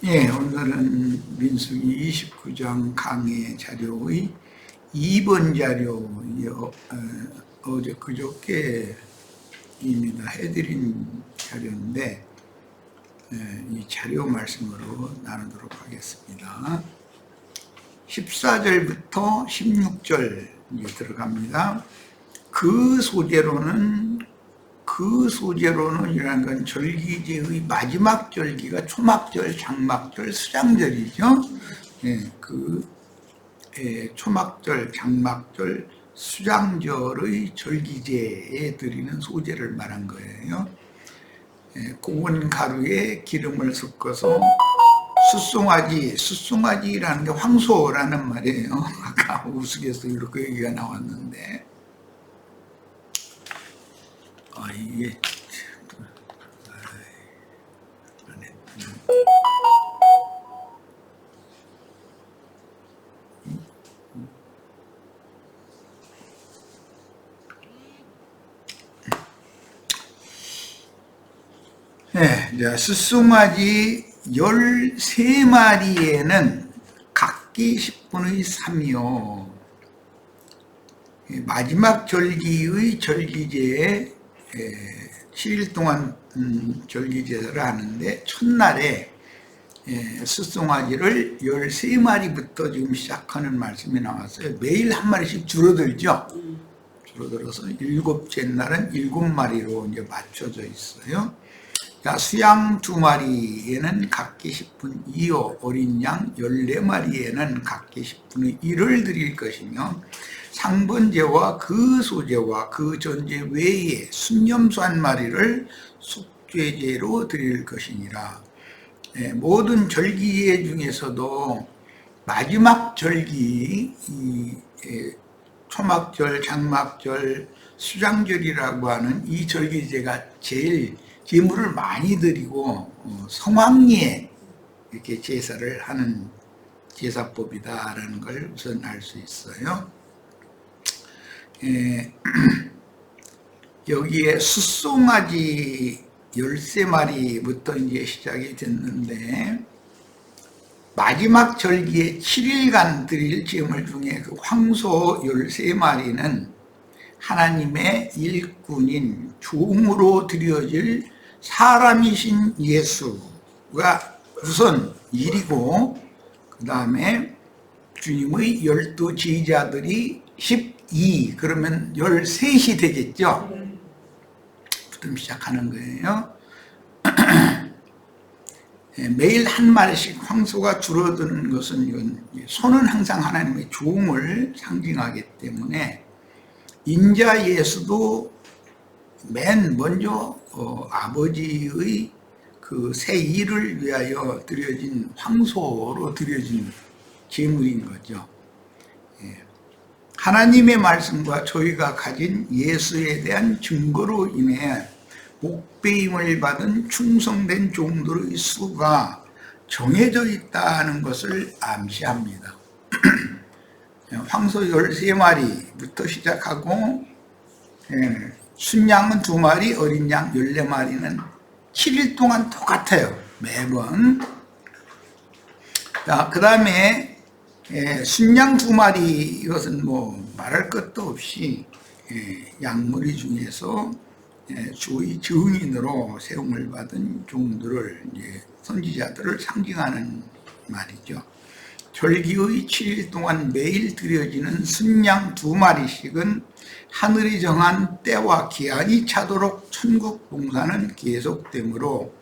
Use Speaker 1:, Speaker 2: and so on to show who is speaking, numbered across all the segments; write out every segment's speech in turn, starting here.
Speaker 1: 예, 오늘은 민수기 29장 강의 자료의 2번 자료, 어제 그저께 이미 다 해드린 자료인데, 이 자료 말씀으로 나누도록 하겠습니다. 14절부터 16절 이제 들어갑니다. 그 소재로는 이라는 건 절기제의 마지막 절기가 초막절, 장막절, 수장절이죠. 초막절, 장막절, 수장절의 절기제에 드리는 소재를 말한 거예요. 고운 가루에 기름을 섞어서 숫송아지라는 게 황소라는 말이에요. 아까 우스갯소리로 이렇게 얘기가 나왔는데, 이게 자, 숫송아지 13마리에는 각기 10분의 3이요. 마지막 절기의 절기제에 7일 동안 절기제사를 하는데 첫날에 숫송아지를 13마리부터 지금 시작하는 말씀이 나왔어요. 매일 한 마리씩 줄어들죠. 줄어들어서 7째 날은 7마리로 이제 맞춰져 있어요. 자, 수양 2마리에는 각기 10분 2요, 어린 양 14마리에는 각기 10분의 1을 드릴 것이며, 상번제와 그 소제와 그 전제 외에 순념수 1마리를 속죄제로 드릴 것이니라. 모든 절기예 중에서도 마지막 절기, 초막절, 장막절, 수장절이라고 하는 이 절기제가 제일 제물을 많이 드리고 성황리에 이렇게 제사를 하는 제사법이다라는 걸 우선 알 수 있어요. 여기에 숫송아지 13마리부터 이제 시작이 됐는데, 마지막 절기에 7일간 드릴 제물 중에 그 황소 13마리는 하나님의 일꾼인 종으로 드려질 사람이신 예수가 우선 1이고, 그 다음에 주님의 12 제자들이 12, 그러면 13이 되겠죠. 부터 시작하는 거예요. 매일 한 마리씩 황소가 줄어드는 것은, 이건 소는 항상 하나님의 종을 상징하기 때문에 인자 예수도 맨 먼저 아버지의 그 새 일을 위하여 드려진 황소로 드려진 제물인 거죠. 하나님의 말씀과 저희가 가진 예수에 대한 증거로 인해 목배임을 받은 충성된 종들의 수가 정해져 있다는 것을 암시합니다. 황소 13마리부터 시작하고, 순양은 2마리, 어린 양 14마리는 7일 동안 똑같아요, 매번. 자, 그 다음에 순양 2마리, 이것은 뭐 말할 것도 없이 양머리 중에서 주의 증인으로 세움을 받은 종들을, 선지자들을 상징하는 말이죠. 절기의 7일 동안 매일 드려지는 순양 2마리씩은 하늘이 정한 때와 기한이 차도록 천국 봉사는 계속되므로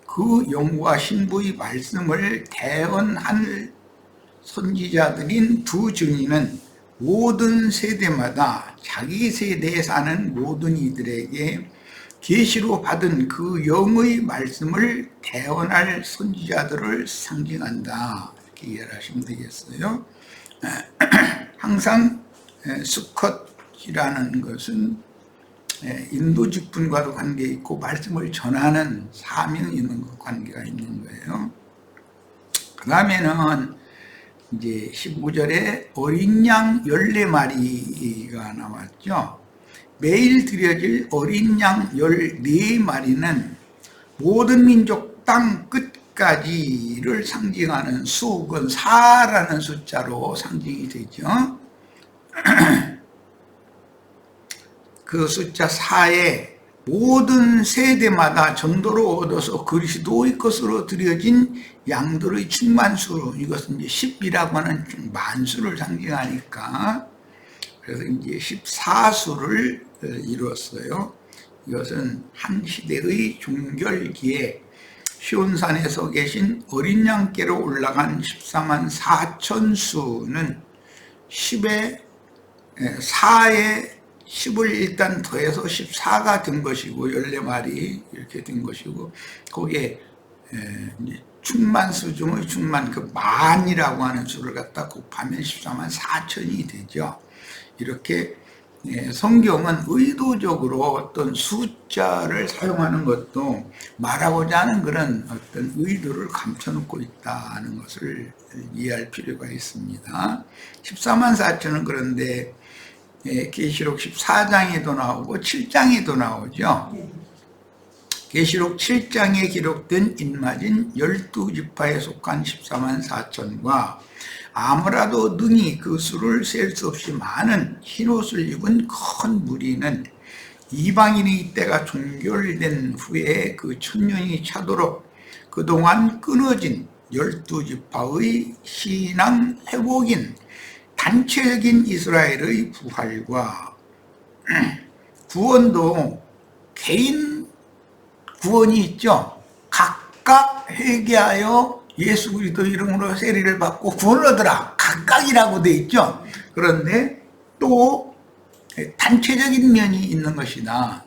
Speaker 1: 그 영과 신부의 말씀을 대언한 선지자들인 2 증인은 모든 세대마다 자기 세대에 사는 모든 이들에게 계시로 받은 그 영의 말씀을 대언할 선지자들을 상징한다. 이렇게 이해를 하시면 되겠어요. 항상 수컷이라는 것은 인도 직분과도 관계 있고 말씀을 전하는 사명이 있는 것, 관계가 있는 거예요. 그 다음에는 이제 15절에 어린 양 14마리가 나왔죠. 매일 드려질 어린 양 14마리는 모든 민족 땅 10가지를 상징하는 수, 그건 4라는 숫자로 상징이 되죠. 그 숫자 4에 모든 세대마다 전도로 얻어서 그리스도의 것으로 드려진 양들의 충만수, 이것은 이제 10이라고 하는 만수를 상징하니까 그래서 이제 14수를 이루었어요. 이것은 한 시대의 종결기에 시온산에서 계신 어린 양께로 올라간 14만 4천 수는 10에 4에 10을 일단 더해서 14가 된 것이고 14마리 이렇게 된 것이고 거기에 충만수 중의 충만, 그 만이라고 하는 수를 갖다 곱하면 14만 4천이 되죠. 이렇게 성경은 의도적으로 어떤 숫자를 사용하는 것도 말하고자 하는 그런 어떤 의도를 감춰놓고 있다는 것을 이해할 필요가 있습니다. 14만 4천은 그런데 계시록 14장에도 나오고 7장에도 나오죠. 계시록 7장에 기록된 인마진 12지파에 속한 14만 4천과 아무라도 능히 그 수를 셀 수 없이 많은 흰옷을 입은 큰 무리는 이방인의 때가 종결된 후에 그 천년이 차도록 그동안 끊어진 12지파의 신앙 회복인 단체적인 이스라엘의 부활과 구원도 개인 구원이 있죠. 각각 회개하여 예수 그리스도 이름으로 세례를 받고 구원을 얻으라, 각각이라고 돼 있죠. 그런데 또 단체적인 면이 있는 것이다.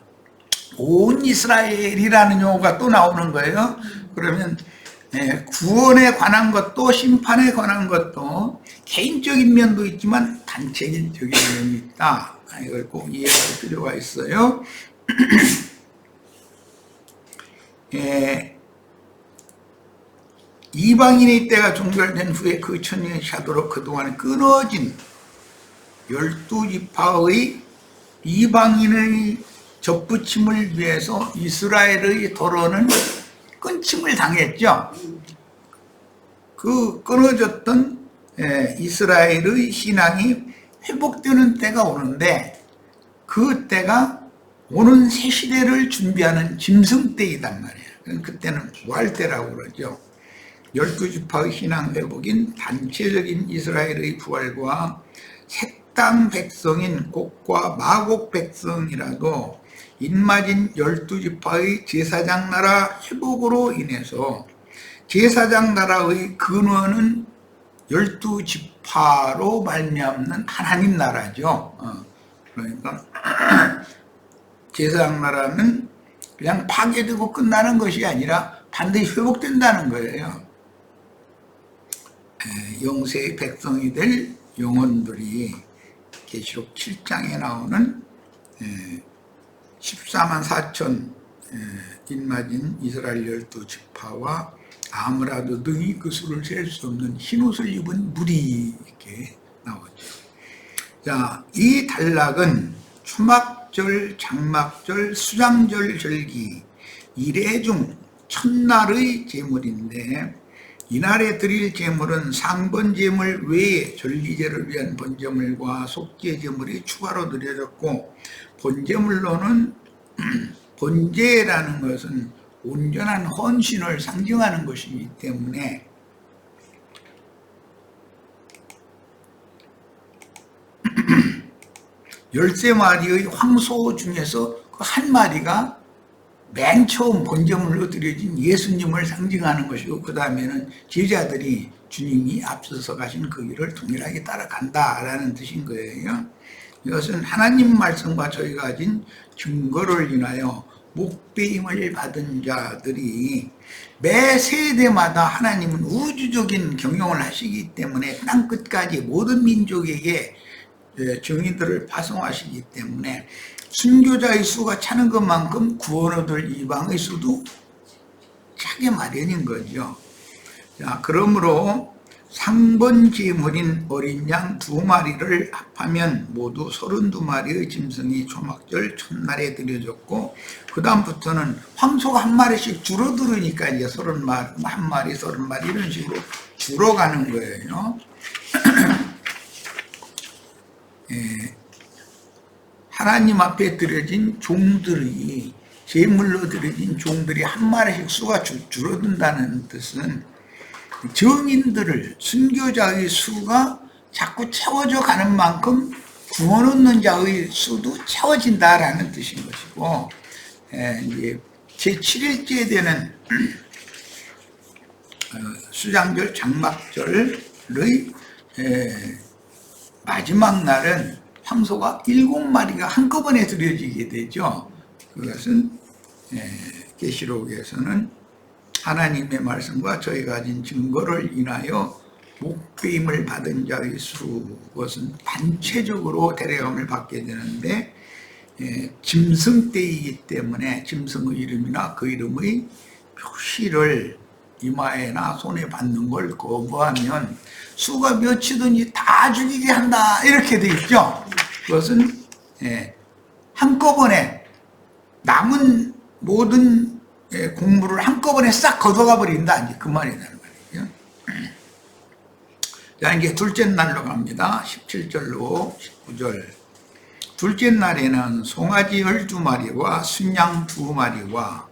Speaker 1: 온 이스라엘이라는 용어가 또 나오는 거예요. 그러면 구원에 관한 것도 심판에 관한 것도 개인적인 면도 있지만 단체적인 면이 있다. 이걸 꼭 이해할 필요가 있어요. 이방인의 때가 종결된 후에 그 천년이 차도록 그동안 끊어진 12지파의 이방인의 접붙임을 위해서 이스라엘의 도로는 끊침을 당했죠. 그 끊어졌던 이스라엘의 신앙이 회복되는 때가 오는데 그 때가 오는 새 시대를 준비하는 짐승 때이단 말이에요. 그때는 부활 때라고 그러죠. 12지파의 신앙 회복인 단체적인 이스라엘의 부활과 색당 백성인 곡과 마곡 백성이라도 인마진 12지파의 제사장 나라 회복으로 인해서 제사장 나라의 근원은 12지파로 말미암는 하나님 나라죠. 그러니까 제사장 나라는 그냥 파괴되고 끝나는 것이 아니라 반드시 회복된다는 거예요. 영세의 백성이 될 영혼들이 계시록 7장에 나오는 14만 4천 인마진 이스라엘 12지파와 아무라도 능히 그 수를 셀 수 없는 흰옷을 입은 무리 이렇게 나오죠. 자, 이 단락은 추막절, 장막절, 수장절 절기 이래 중 첫날의 제물인데 이날에 드릴 제물은 상번 제물 외에 절기제를 위한 번제물과 속죄 제물이 추가로 드려졌고 번제물로는 번제라는 것은 온전한 헌신을 상징하는 것이기 때문에 열세 마리의 황소 중에서 그 한 마리가 맨 처음 번제물로 드려진 예수님을 상징하는 것이고 그 다음에는 제자들이 주님이 앞서서 가신 그 길을 동일하게 따라간다라는 뜻인 거예요. 이것은 하나님 말씀과 저희가 가진 증거를 인하여 목배임을 받은 자들이 매 세대마다 하나님은 우주적인 경영을 하시기 때문에 땅끝까지 모든 민족에게 증인들을 파송하시기 때문에 순교자의 수가 차는 것만큼 구원 얻을 이방의 수도 차게 마련인 거죠. 자, 그러므로 상번 제물인 어린 양 2마리를 합하면 모두 32마리의 짐승이 초막절 첫날에 드려졌고, 그 다음부터는 황소가 한 마리씩 줄어들으니까 이제 31마리, 30마리 이런 식으로 줄어가는 거예요. 예, 하나님 앞에 드려진 종들이, 제물로 드려진 종들이 한 마리씩 수가 줄어든다는 뜻은 증인들을, 순교자의 수가 자꾸 채워져 가는 만큼 구원 얻는 자의 수도 채워진다라는 뜻인 것이고, 이제 제7일째 되는 수장절, 장막절의 마지막 날은 황소가 7마리가 한꺼번에 드려지게 되죠. 그것은 계시록에서는 하나님의 말씀과 저희가 가진 증거를 인하여 목배임을 받은 자의 수, 그것은 단체적으로 데려감을 받게 되는데, 짐승 때이기 때문에 짐승의 이름이나 그 이름의 표시를 이마에나 손에 받는 걸 거부하면 수가 몇이든지 다 죽이게 한다, 이렇게 돼 있죠. 그것은 한꺼번에 남은 모든 공물을 한꺼번에 싹 걷어가 버린다, 이제 그 말이라는 말이죠. 자, 이제 둘째 날로 갑니다. 17절로 19절. 둘째 날에는 송아지 12마리와 순양 2마리와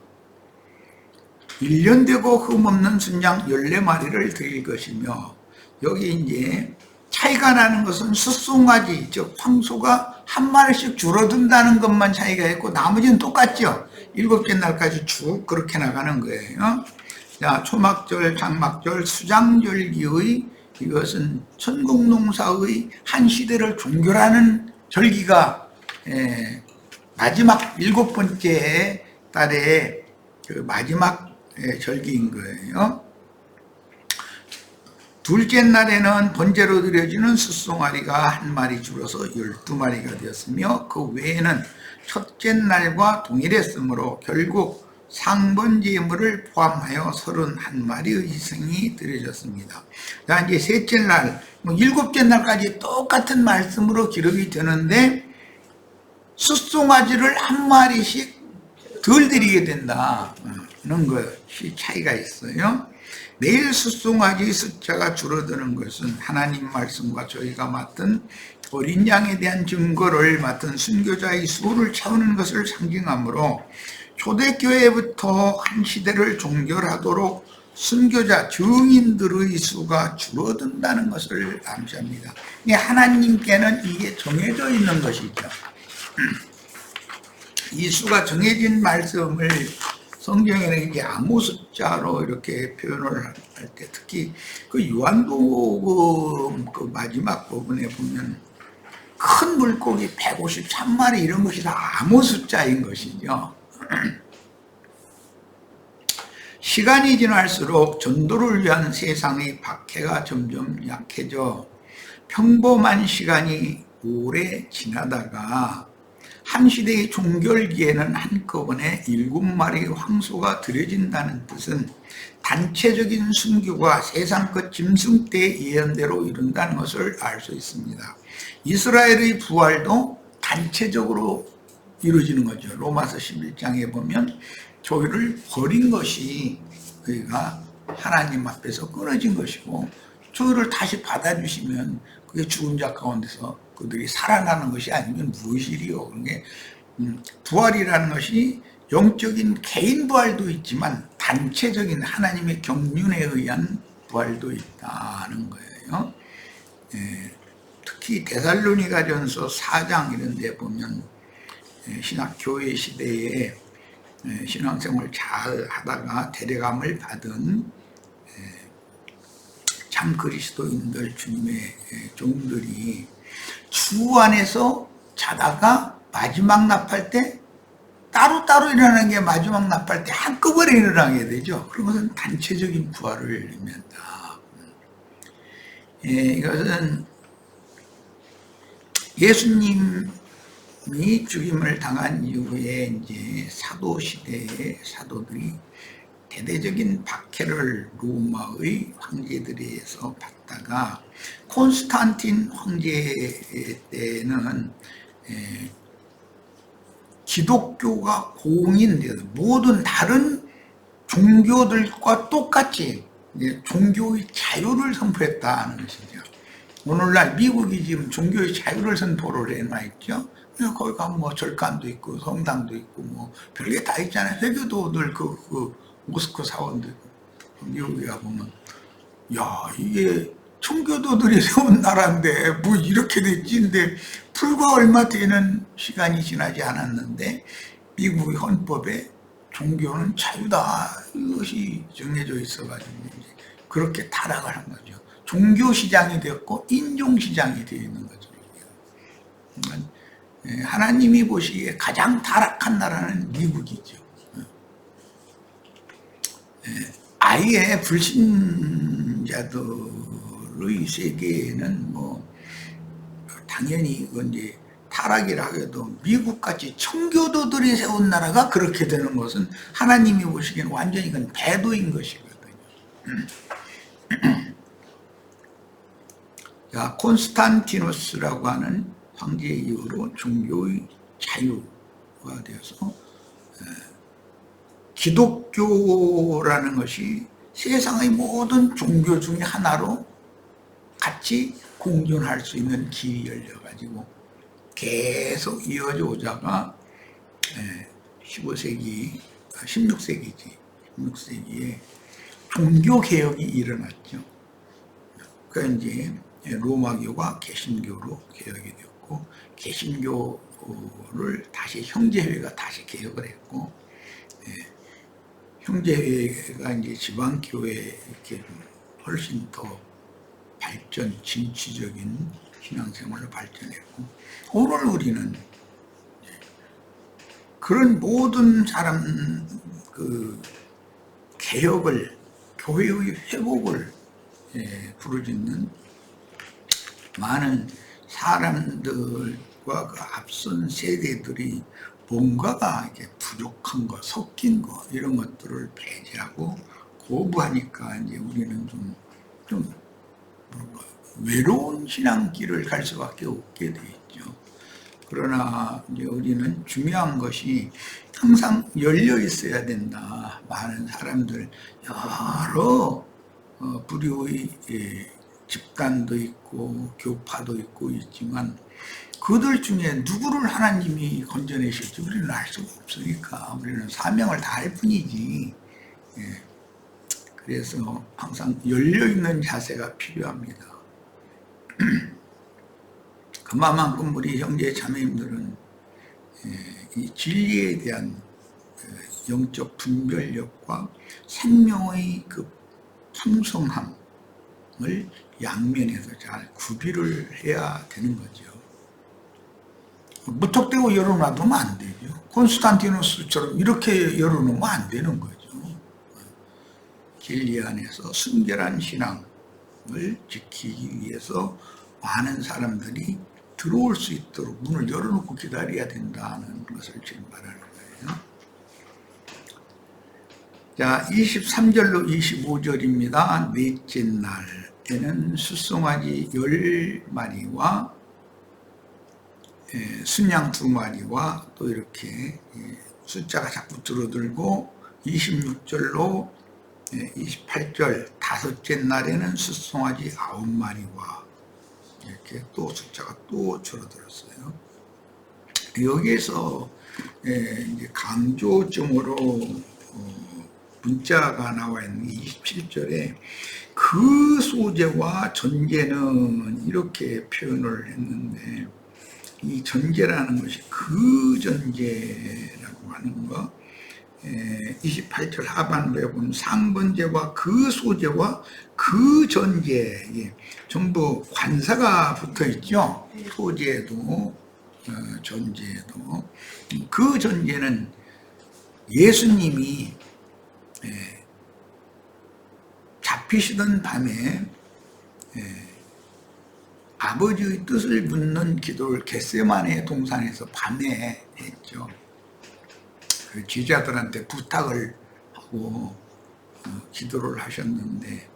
Speaker 1: 1년 되고 흠없는 순양 14마리를 드릴 것이며, 여기 이제 차이가 나는 것은 숫송아지, 즉 황소가 한 마리씩 줄어든다는 것만 차이가 있고 나머지는 똑같죠. 7째 날까지 쭉 그렇게 나가는 거예요. 자, 초막절, 장막절, 수장절기의, 이것은 천국농사의 한 시대를 종결하는 절기가 마지막 7번째 달에 그 마지막 절기인 거예요. 둘째 날에는 번제로 드려지는 숫송아리가 한 마리 줄어서 12마리가 되었으며, 그 외에는 첫째 날과 동일했으므로 결국 상번제물을 포함하여 31마리의 희생이 드려졌습니다. 자, 이제 셋째 날, 7째 날까지 똑같은 말씀으로 기록이 되는데, 숫송아지를 한 마리씩 덜 드리게 된다는 것이 차이가 있어요. 매일 숫송아지의 숫자가 줄어드는 것은 하나님 말씀과 저희가 맡은 어린 양에 대한 증거를 맡은 순교자의 수를 채우는 것을 상징하므로, 초대교회부터 한 시대를 종결하도록 순교자, 증인들의 수가 줄어든다는 것을 암시합니다. 하나님께는 이게 정해져 있는 것이죠. 이 수가 정해진 말씀을 성경에는 이제 아무 숫자로 이렇게 표현을 할 때, 특히 그 요한복음 그 마지막 부분에 보면 큰 물고기 153마리 이런 것이 다 아무 숫자인 것이죠. 시간이 지날수록 전도를 위한 세상의 박해가 점점 약해져 평범한 시간이 오래 지나다가 한 시대의 종결기에는 한꺼번에 7마리의 황소가 드려진다는 뜻은 단체적인 순교가 세상 끝 짐승 때 예언대로 이룬다는 것을 알 수 있습니다. 이스라엘의 부활도 단체적으로 이루어지는 거죠. 로마서 11장에 보면 저희를 버린 것이 그가 하나님 앞에서 끊어진 것이고, 저희를 다시 받아주시면 그게 죽은 자 가운데서 그들이 살아나는 것이 아니면 무엇이리요. 그게 부활이라는 것이 영적인 개인 부활도 있지만 단체적인 하나님의 경륜에 의한 부활도 있다는 거예요. 특히 데살로니가전서 4장 이런 데 보면 신학교회 시대에 신앙생활 잘 하다가 데려감을 받은 참 그리스도인들, 주님의 종들이 주 안에서 자다가 마지막 납할 때 따로따로 일어나는 게 마지막 납할 때 한꺼번에 일어나게 되죠. 그런 것은 단체적인 부활을 의미한다. 이것은 예수님이 죽임을 당한 이후에 이제 사도 시대의 사도들이 대대적인 박해를 로마의 황제들에서 받다가 콘스탄틴 황제 때는 기독교가 공인되어서 모든 다른 종교들과 똑같이 종교의 자유를 선포했다는 것이죠. 오늘날 미국이 지금 종교의 자유를 선포를 해놔 있죠. 거기 가면 뭐 절간도 있고 성당도 있고 뭐 별게 다 있잖아요. 회교도들 그 모스크 사원도 있고. 미국에 가보면 야 이게 청교도들이 세운 나라인데 뭐 이렇게 됐지. 근데 불과 얼마 되는 시간이 지나지 않았는데 미국의 헌법에 종교는 자유다 이것이 정해져 있어가지고 이제 그렇게 타락을 한 거죠. 종교 시장이 되었고 인종 시장이 되어 있는 거죠. 하나님이 보시기에 가장 타락한 나라는 미국이죠. 아예 불신자들의 세계에는 뭐 당연히 이제 타락이라 해도 미국같이 청교도들이 세운 나라가 그렇게 되는 것은 하나님이 보시기에는 완전히 그건 배도인 것이거든요. 자, 콘스탄티누스라고 하는 황제 이후로 종교의 자유가 되어서 기독교라는 것이 세상의 모든 종교 중에 하나로 같이 공존할 수 있는 길이 열려가지고 계속 이어져 오다가 15세기, 16세기에 종교개혁이 일어났죠. 그러니까 이제 로마교가 개신교로 개혁이 됐고 개신교를 다시 형제회가 다시 개혁을 했고 형제회가 이제 지방교회 이렇게 훨씬 더 발전, 진취적인 신앙생활로 발전했고 오늘 우리는 그런 모든 사람 그 개혁을 교회의 회복을 부르짖는 많은 사람들과 그 앞선 세대들이 뭔가가 이제 부족한 거, 섞인 거 이런 것들을 배제하고 거부하니까 이제 우리는 좀 외로운 신앙길을 갈 수밖에 없게 돼 있죠. 그러나 이제 우리는 중요한 것이 항상 열려 있어야 된다. 많은 사람들 여러 부류의 집단도 있고 교파도 있고 있지만 그들 중에 누구를 하나님이 건져내실지 우리는 알 수가 없으니까 우리는 사명을 다할 뿐이지. 그래서 항상 열려있는 자세가 필요합니다. 그만큼 우리 형제 자매님들은 이 진리에 대한 영적 분별력과 생명의 그 풍성함을 양면에서 잘 구비를 해야 되는 거죠. 무턱대고 열어놔두면 안 되죠. 콘스탄티누스처럼 이렇게 열어놓으면 안 되는 거죠. 진리 안에서 순결한 신앙을 지키기 위해서 많은 사람들이 들어올 수 있도록 문을 열어놓고 기다려야 된다는 것을 지금 말하는 거예요. 자, 23절로 25절입니다. 넷째 날에는 숫송아지 10마리와 순양 2마리와 또 이렇게 숫자가 자꾸 줄어들고 26절로 28절 다섯째 날에는 숫송아지 9마리와 이렇게 또 숫자가 또 줄어들었어요. 여기에서 이제 강조점으로 문자가 나와 있는 27절에 그 소재와 전제는 이렇게 표현을 했는데 이 전제라는 것이 그 전제라고 하는 거 28절 하반부에 보면 상번제와 그 소재와 그 전제 전부 관사가 붙어 있죠. 소재도 전제도 그 전제는 예수님이 잡히시던 밤에 아버지의 뜻을 묻는 기도를 겟세마네 동산에서 밤에 했죠. 그 제자들한테 부탁을 하고 기도를 하셨는데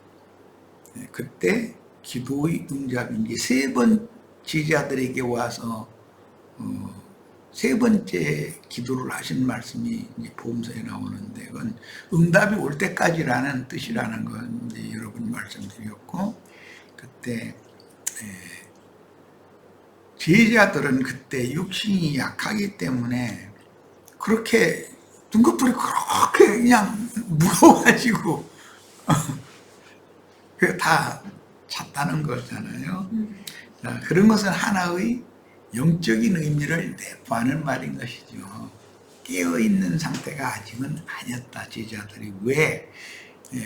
Speaker 1: 그때 기도의 응답이 이제 세 번 제자들에게 와서 세 번째 기도를 하신 말씀이 이제 복음서에 나오는데 그건 응답이 올 때까지라는 뜻이라는 건 이제 여러 번 말씀드렸고 그때 제자들은 그때 육신이 약하기 때문에 그렇게 등급들이 그렇게 그냥 무거워가지고 다 잤다는 거잖아요. 그런 것은 하나의 영적인 의미를 내포하는 말인 것이죠. 깨어있는 상태가 아직은 아니었다. 제자들이 왜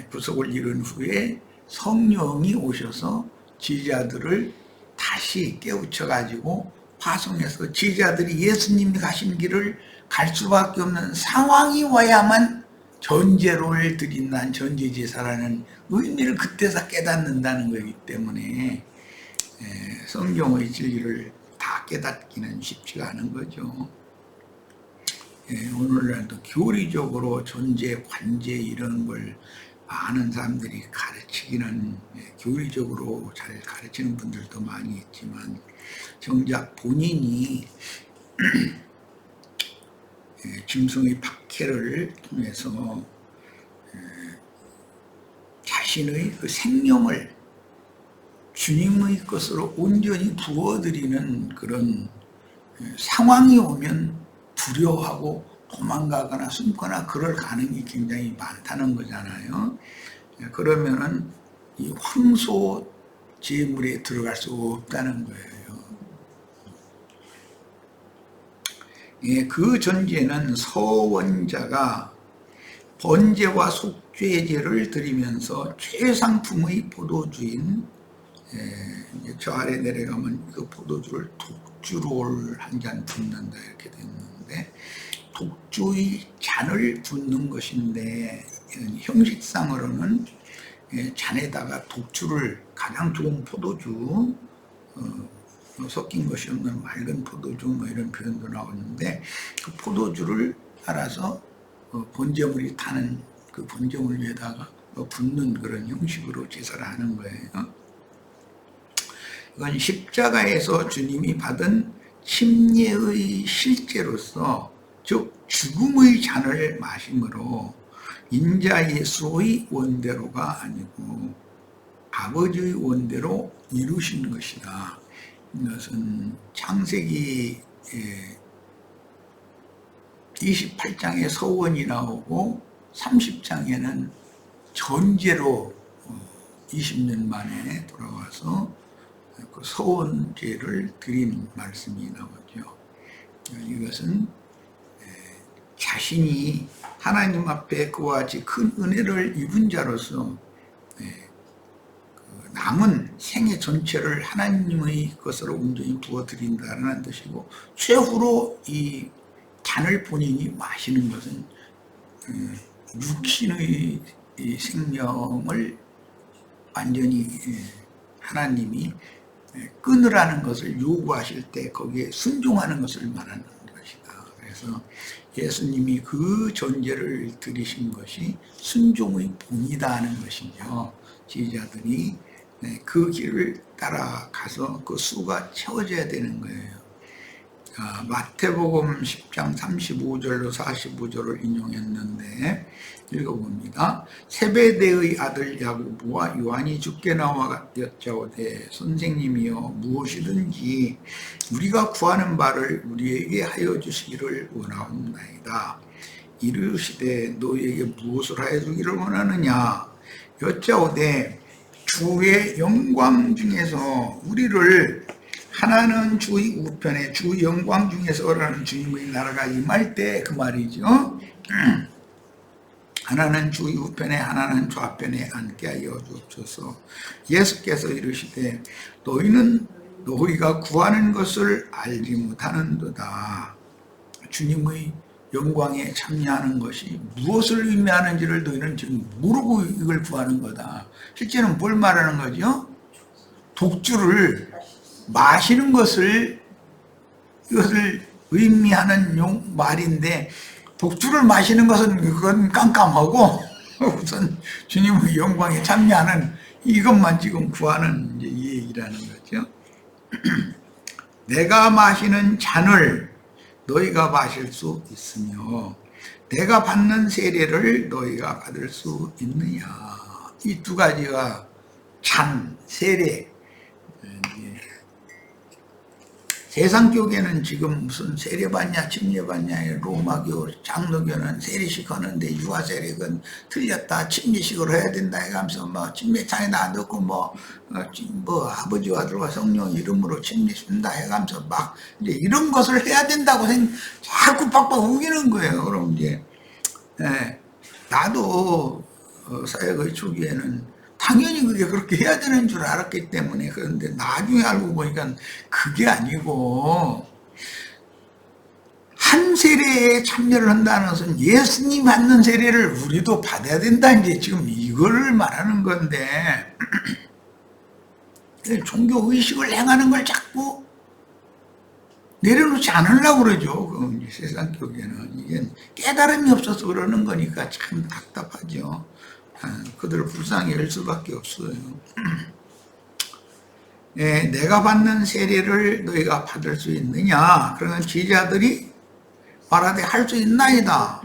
Speaker 1: 구속을 이룬 후에 성령이 오셔서 제자들을 다시 깨우쳐가지고 파송해서 제자들이 예수님이 가신 길을 갈 수밖에 없는 상황이 와야만 전제를 드린다는 전제제사라는 의미를 그때서 깨닫는다는 거기 때문에 성경의 진리를 다 깨닫기는 쉽지가 않은 거죠. 오늘날도 교리적으로 존재, 관계 이런 걸 많은 사람들이 가르치기는 교리적으로 잘 가르치는 분들도 많이 있지만 정작 본인이 짐승의 박해를 통해서 자신의 그 생명을 주님의 것으로 온전히 부어드리는 그런 상황이 오면 두려워하고 도망가거나 숨거나 그럴 가능이 굉장히 많다는 거잖아요. 그러면은 이 황소 제물에 들어갈 수 없다는 거예요. 그 전제는 서원자가 번제와 속죄제를 드리면서 최상품의 포도주인 저 아래 내려가면 그 포도주를 독주를 한 잔 붓는다 이렇게 됐는데 독주의 잔을 붓는 것인데 형식상으로는 잔에다가 독주를 가장 좋은 포도주 섞인 것이 없는 맑은 포도주 뭐 이런 표현도 나오는데 그 포도주를 따라서 번제물이 타는 그 번제물 위에다가 붓는 그런 형식으로 제사를 하는 거예요. 이건 십자가에서 주님이 받은 침례의 실제로서 즉 죽음의 잔을 마심으로 인자 예수의 원대로가 아니고 아버지의 원대로 이루신 것이다. 이것은 창세기 28장에 서원이 나오고 30장에는 전제로 20년 만에 돌아와서 그 서원제를 드린 말씀이 나오죠. 이것은 자신이 하나님 앞에 그와 같이 큰 은혜를 입은 자로서 남은 생애 전체를 하나님의 것으로 온전히 부어드린다는 뜻이고 최후로 이 잔을 본인이 마시는 것은 육신의 생명을 완전히 하나님이 끊으라는 것을 요구하실 때 거기에 순종하는 것을 말하는 것이다. 그래서 예수님이 그 전제를 드리신 것이 순종의 본이다 하는 것이죠. 제자들이 그 길을 따라가서 그 수가 채워져야 되는 거예요. 마태복음 10장 35절로 45절을 인용했는데 읽어봅니다. 세베대의 아들 야고보와 요한이 주께 나와 여짜오되 선생님이여 무엇이든지 우리가 구하는 바를 우리에게 하여 주시기를 원하옵나이다. 이르시되 너희에게 무엇을 하여 주기를 원하느냐 여짜오되 주의 영광 중에서 우리를 하나는 주의 우편에 주 영광 중에서라는 주님의 나라가 임할 때 그 말이죠. 하나는 주의 우편에 하나는 좌편에 앉게 하여 주옵소서. 예수께서 이르시되 너희는 너희가 구하는 것을 알지 못하는도다. 주님의 영광에 참여하는 것이 무엇을 의미하는지를 너희는 지금 모르고 이걸 구하는 거다. 실제는 뭘 말하는 거죠? 독주를 마시는 것을 이것을 의미하는 말인데 독주를 마시는 것은 그건 깜깜하고 우선 주님의 영광에 참여하는 이것만 지금 구하는 이제 이 얘기라는 거죠. 내가 마시는 잔을 너희가 마실 수 있으며 내가 받는 세례를 너희가 받을 수 있느냐. 이 두 가지가 잔, 세례. 세상 쪽에는 지금 무슨 세례 받냐, 침례 받냐, 로마교, 장로교는 세례식 하는데 유아세례는 틀렸다, 침례식으로 해야 된다 해가면서 뭐 침례탕에다 넣고 뭐 아버지와 아들과 성령 이름으로 침례 준다 해가면서 막 이제 이런 것을 해야 된다고 자꾸 빡빡 우기는 거예요. 그럼 이제 나도 사역의 초기에는 당연히 그게 그렇게 해야 되는 줄 알았기 때문에. 그런데 나중에 알고 보니까 그게 아니고, 한 세례에 참여를 한다는 것은 예수님 받는 세례를 우리도 받아야 된다, 이제 지금 이걸 말하는 건데, 종교 의식을 행하는 걸 자꾸 내려놓지 않으려고 그러죠. 그 세상 쪽에는. 이게 깨달음이 없어서 그러는 거니까 참 답답하죠. 그들을 불쌍히 할 수밖에 없어요. 내가 받는 세례를 너희가 받을 수 있느냐? 그러면 제자들이 말하되 할 수 있나이다.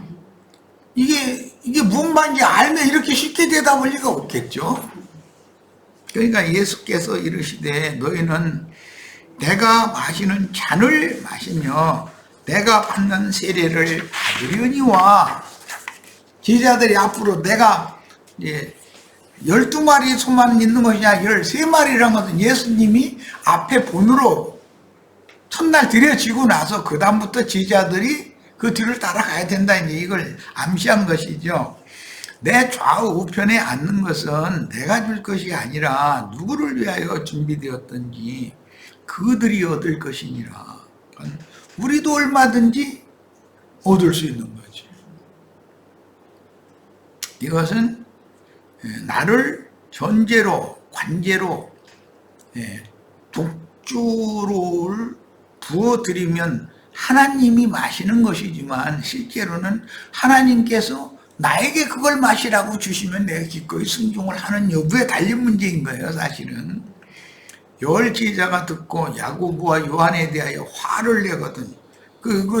Speaker 1: 이게 무슨 말인지 알면 이렇게 쉽게 대답할 리가 없겠죠. 그러니까 예수께서 이르시되 너희는 내가 마시는 잔을 마시며 내가 받는 세례를 받으려니와. 제자들이 앞으로 내가 12마리 소만 있는 것이냐 13마리라는 것은 예수님이 앞에 본으로 첫날 드려지고 나서 그 다음부터 제자들이 그 뒤를 따라가야 된다, 이제 이걸 암시한 것이죠. 내 좌우 우편에 앉는 것은 내가 줄 것이 아니라 누구를 위하여 준비되었든지 그들이 얻을 것이니라. 우리도 얼마든지 얻을 수 있는 거지. 이것은 나를 전제로, 관제로 독주를 부어드리면 하나님이 마시는 것이지만 실제로는 하나님께서 나에게 그걸 마시라고 주시면 내가 기꺼이 순종을 하는 여부에 달린 문제인 거예요, 사실은. 열 제자가 듣고 야고보와 요한에 대하여 화를 내거든.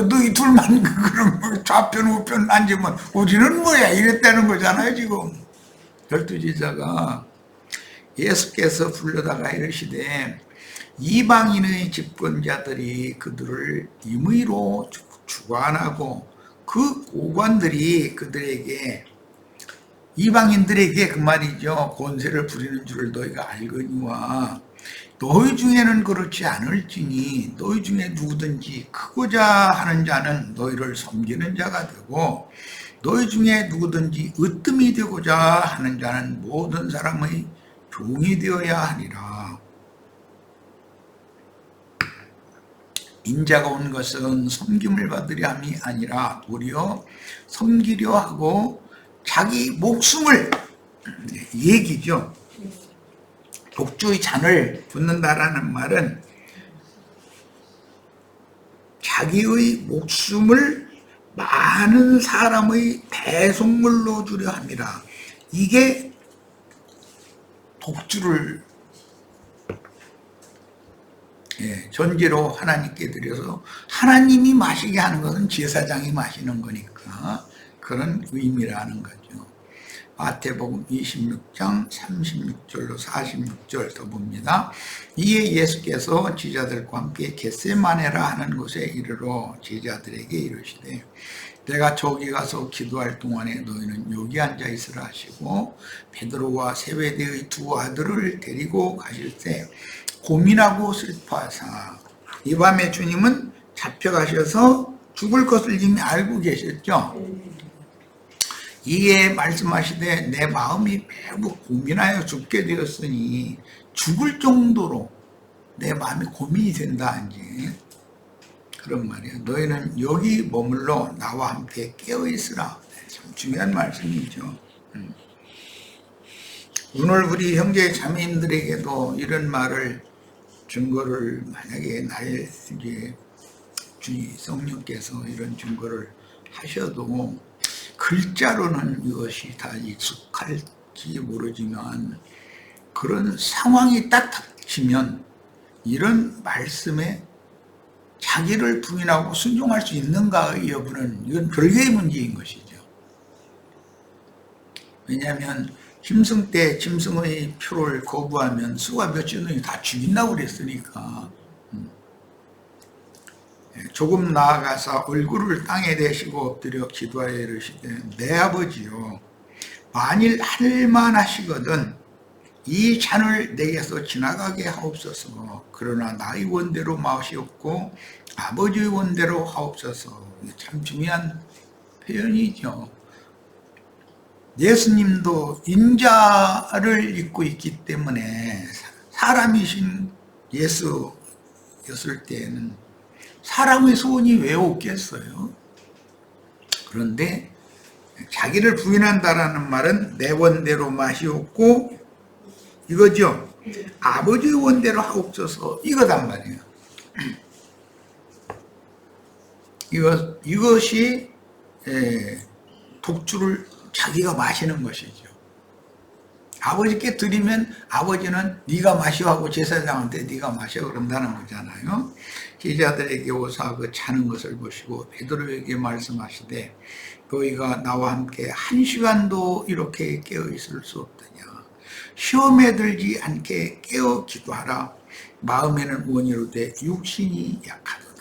Speaker 1: 너희 둘만 그런 좌편 우편 앉으면 우리는 뭐야 이랬다는 거잖아요, 지금. 12제자가 예수께서 불러다가 이르시되 이방인의 집권자들이 그들을 임의로 주관하고 그 고관들이 그들에게, 이방인들에게 그 말이죠, 권세를 부리는 줄을 너희가 알거니와 너희 중에는 그렇지 않을지니 너희 중에 누구든지 크고자 하는 자는 너희를 섬기는 자가 되고 너희 중에 누구든지 으뜸이 되고자 하는 자는 모든 사람의 종이 되어야 하리라. 인자가 온 것은 섬김을 받으려 함이 아니라 도리어 섬기려 하고 자기 목숨을, 얘기죠. 독주의 잔을 붓는다라는 말은 자기의 목숨을 많은 사람의 대속물로 주려 함이라. 이게 독주를 전제로 하나님께 드려서 하나님이 마시게 하는 것은 제사장이 마시는 거니까 그런 의미라는 거죠. 마태복음 26장 36절로 46절 더 봅니다. 이에 예수께서 제자들과 함께 겟세마네라 하는 곳에 이르러 제자들에게 이르시되 내가 저기 가서 기도할 동안에 너희는 여기 앉아 있으라 하시고 베드로와 세베대의 두 아들을 데리고 가실 때 고민하고 슬퍼하사, 이 밤에 주님은 잡혀가셔서 죽을 것을 이미 알고 계셨죠. 이에 말씀하시되 내 마음이 매우 고민하여 죽게 되었으니, 죽을 정도로 내 마음이 고민이 된다, 이제 그런 말이에요. 너희는 여기 머물러 나와 함께 깨어있으라. 참 중요한 말씀이죠. 오늘 우리 형제 자매님들에게도 이런 말을, 증거를 만약에 나의 이제 주의 성령께서 이런 증거를 하셔도 글자로는 이것이 다 익숙할지 모르지만 그런 상황이 딱 닥치면 이런 말씀에 자기를 부인하고 순종할 수 있는가의 여부는 이건 별개의 문제인 것이죠. 왜냐하면 짐승 때 짐승의 표를 거부하면 수가 몇 주는이 다 죽인다고 그랬으니까 조금 나아가서 얼굴을 땅에 대시고 엎드려 기도하여 이르시되 내 아버지요 만일 할만하시거든 이 잔을 내게서 지나가게 하옵소서. 그러나 나의 원대로 마시옵고 아버지의 원대로 하옵소서. 참 중요한 표현이죠. 예수님도 인자를 입고 있기 때문에 사람이신 예수였을 때에는 사람의 소원이 왜 없겠어요? 그런데 자기를 부인한다라는 말은 내 원대로 마시옵고 이거죠. 아버지의 원대로 하옵소서 이거단 말이에요. 이것이 독주를 자기가 마시는 것이죠. 아버지께 드리면 아버지는 네가 마시오 하고 제사장한테 네가 마셔 그런다는 거잖아요. 제자들에게 오사 그 자는 것을 보시고 베드로에게 말씀하시되 너희가 나와 함께 1시간도 이렇게 깨어 있을 수 없더냐. 시험에 들지 않게 깨어 기도하라. 마음에는 원이로되 육신이 약하도다.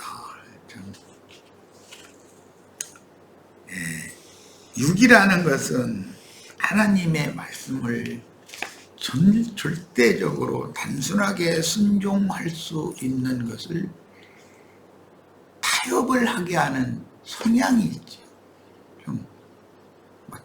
Speaker 1: 육이라는 것은 하나님의 말씀을 절대적으로 단순하게 순종할 수 있는 것을 타협을 하게 하는 성향이 있죠. 좀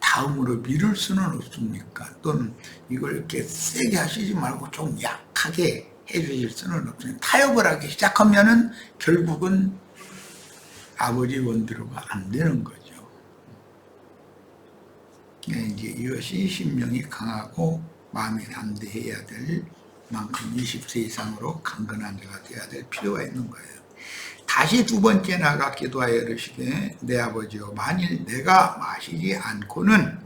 Speaker 1: 다음으로 미룰 수는 없습니까? 또는 이걸 이렇게 세게 하시지 말고 좀 약하게 해주실 수는 없습니다. 타협을 하기 시작하면은 결국은 아버지 원대로가 안 되는 거죠. 이제 이것이 심령이 강하고 마음이 담대해야 될 만큼 20세 이상으로 강건한 자가 되어야 될 필요가 있는 거예요. 다시 두 번째 나가 기도하여 이르시되 내 아버지여 만일 내가 마시지 않고는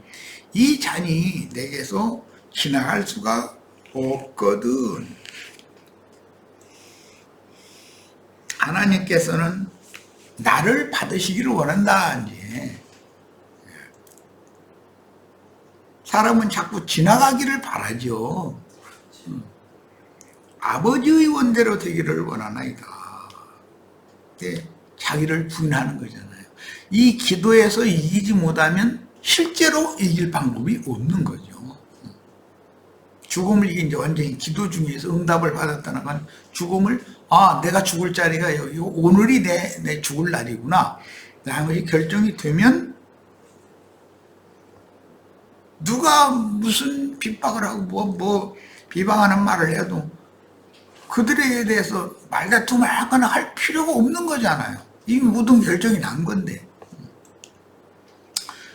Speaker 1: 이 잔이 내게서 지나갈 수가 없거든. 하나님께서는 나를 받으시기를 원한다. 이제 사람은 자꾸 지나가기를 바라죠. 아버지의 원대로 되기를 원하나이다. 자기를 부인하는 거잖아요. 이 기도에서 이기지 못하면 실제로 이길 방법이 없는 거죠. 죽음을 이제 완전히 기도 중에서 응답을 받았다는 건 죽음을 내가 죽을 자리가 여기고 오늘이 내 죽을 날이구나 라는 것이 결정이 되면 누가 무슨 핍박을 하고 뭐 비방하는 말을 해도 그들에 대해서 말다툼을 하거나 할 필요가 없는 거잖아요. 이미 모든 결정이 난 건데.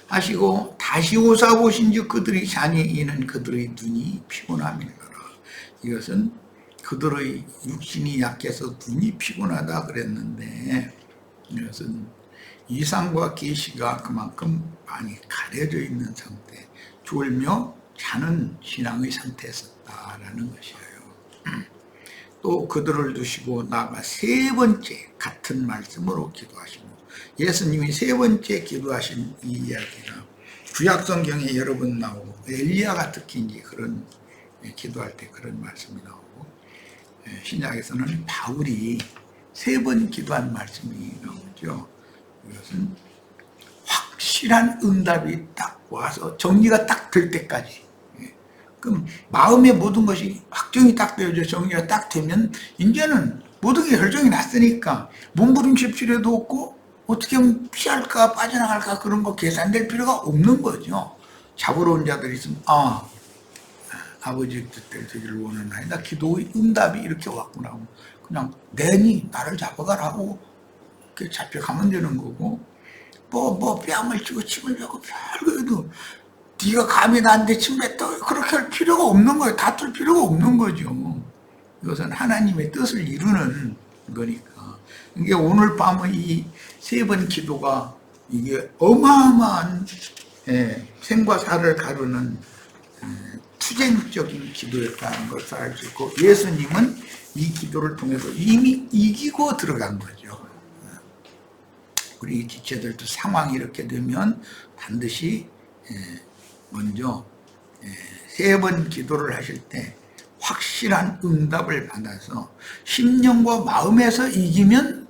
Speaker 1: 하시고 다시 오사 보신즉 그들의 잔이 이는 그들의 눈이 피곤함이더라. 이것은 그들의 육신이 약해서 눈이 피곤하다 그랬는데 이것은 이상과 계시가 그만큼 많이 가려져 있는 상태, 졸며 자는 신앙의 상태에 있었다라는 것이에요. 또 그들을 두시고 나아가 세 번째 같은 말씀으로 기도하시고 예수님이 세 번째 기도하신 이 이야기가 구약성경에 여러 번 나오고 엘리야가 특히 이제 그런 기도할 때 그런 말씀이 나오고 신약에서는 바울이 세 번 기도한 말씀이 나오죠. 이것은 확실한 응답이 딱 와서 정리가 딱 될 때까지. 그럼 마음의 모든 것이 확정이 딱 되어져 정리가 딱 되면 이제는 모든 게 결정이 났으니까 몸부림칠 필요도 없고 어떻게 하면 피할까 빠져나갈까 그런 거 계산될 필요가 없는 거죠. 자부러운 자들이 있으면 아버지 뜻대로 되기를 원하나이다. 기도의 응답이 이렇게 왔구나. 그냥 내니 나를 잡아가라고 이렇게 잡혀가면 되는 거고 뭐 뺨을 치고 침을 뱉고 별거에도 네가 감히 나한테 침 뱉다 그렇게 할 필요가 없는 거예요. 다툴 필요가 없는 거죠. 이것은 하나님의 뜻을 이루는 거니까. 이게 오늘 밤의 이 세 번 기도가 이게 어마어마한 생과 사를 가르는 투쟁적인 기도였다는 것을 알 수 있고, 예수님은 이 기도를 통해서 이미 이기고 들어간 거죠. 우리 지체들도 상황이 이렇게 되면 반드시 먼저 3번 기도를 하실 때 확실한 응답을 받아서 심령과 마음에서 이기면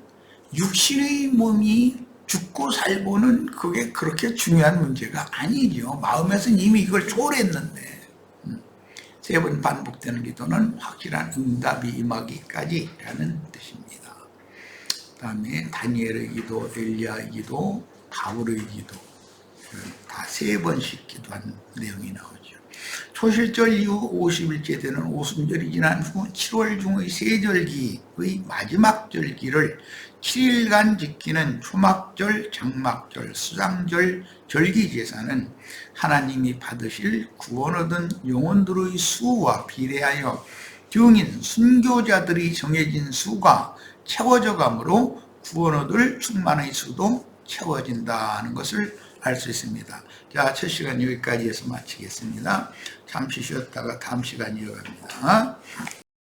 Speaker 1: 육신의 몸이 죽고 살고는 그게 그렇게 중요한 문제가 아니죠. 마음에서는 이미 이걸 초월했는데 3번 반복되는 기도는 확실한 응답이 임하기까지라는 뜻입니다. 그 다음에 다니엘의 기도, 엘리야의 기도, 바울의 기도 다 3번씩 기도한 내용이 나오죠. 초실절 이후 50일째 되는 오순절이 지난 후 7월 중의 세절기의 마지막 절기를 7일간 지키는 초막절, 장막절, 수장절, 절기제사는 하나님이 받으실 구원 얻은 영혼들의 수와 비례하여 증인, 순교자들이 정해진 수가 채워져 가므로 구원 얻을 충만의 수도 채워진다는 것을 알 수 있습니다. 자, 첫 시간 여기까지 해서 마치겠습니다. 잠시 쉬었다가 다음 시간 이어갑니다.